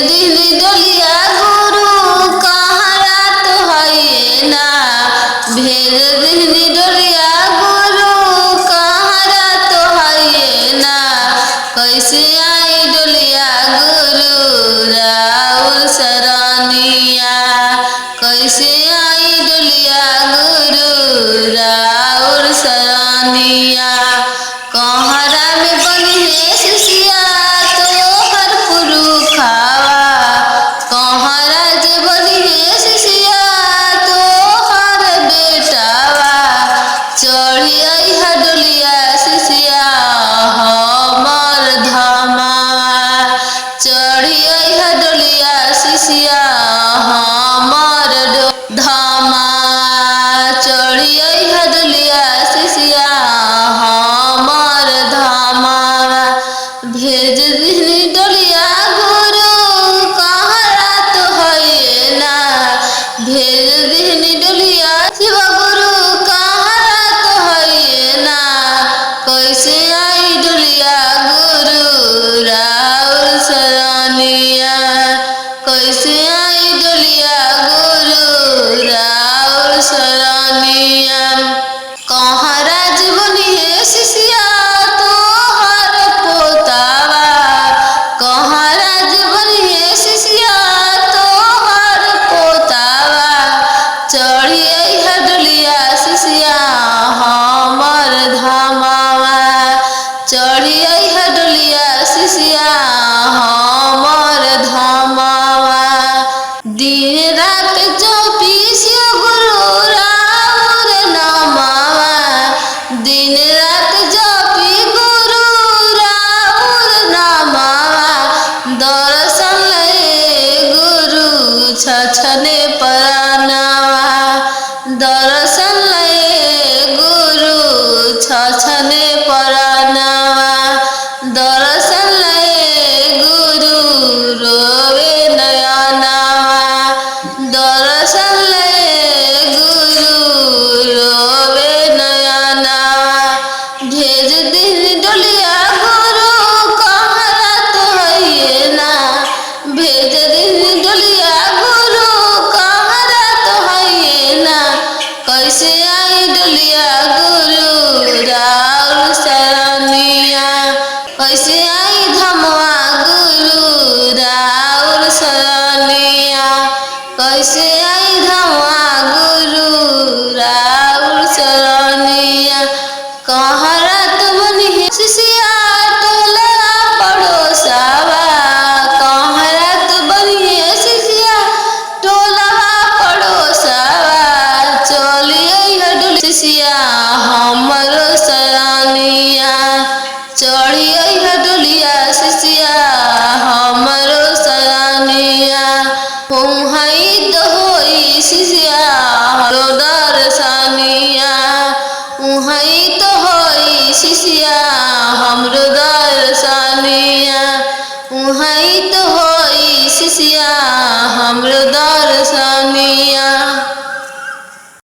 दिन डोलिया गुरु कहारा तो है ना। भेज दिन डोलिया गुरु कहारा तो है ना। कैसे आई डोलिया गुरु राउर सरनिया। कैसे आई डोलिया गुरु राउर सरनिया। कहरा में बनी है शिष्या तोहर पुरुखावा। कहरा जे बनी है शिष्या तोहर बेटावा। चढ़ी अइहा डोलिया शिष्या हमर धमावा। चढ़ी अइहा डोलिया शिष्या हमर धमावा। चढ़ी अइहा डोलिया शिष्या हमर धमावा। भेज दिन डोलिया गुरु कहरा तो है ना। भेज दिन डोलिया शिव गुरु कहरा तो है ना। कैसे आई डोलिया गुरु राउर सरनिया। कैसे आई डोलिया गुरु राउर सरनिया। कहरा जीवनी है शिष्या तोहर पोतावा। कहरा जीवनी है शिष्या तोहर पोतावा। चढ़ी अइहा डोलिया शिष्या हमर धमावा। चढ़ी अइहा डोलिया शिष्या हमर धमावा। दिन रात जपिसियो गुरु राउर नामावा। दिन रात जपी गुरु राउर नामावा। दर्शन ले गुरु छछने परानावा। दर्शन ले गुरु छछने परानावा। दर्शन ले गुरु रोवे नयनावा। दर्शन ले गुरु रोवे नयनावा। भेज दिन डोलिया गुरु कहरा तो है ना। भेज दिन डोलिया गुरु कहरा तो है ना। कैसे आई डोलिया गुरु राउर सरनिया। कैसे आई धमवा गुरु राउर सरनिया। कैसे आई धमवा गुरु राउर सरनिया। कहरा तो बनी है शिष्या टोला पड़ोसावा। कहरा तो बनी है शिष्या टोला पड़ोसावा। चली अइहा डोलिया शिष्या हमरो सरनिया। चढ़ी अइहा डोलिया शिष्या हमरो सरनिया। उहई तो होई शिष्या हमरो दर्शनिया। उहई तो होई शिष्या हमरो दर्शनिया। उहई तो होई शिष्या हमरो दर्शनिया।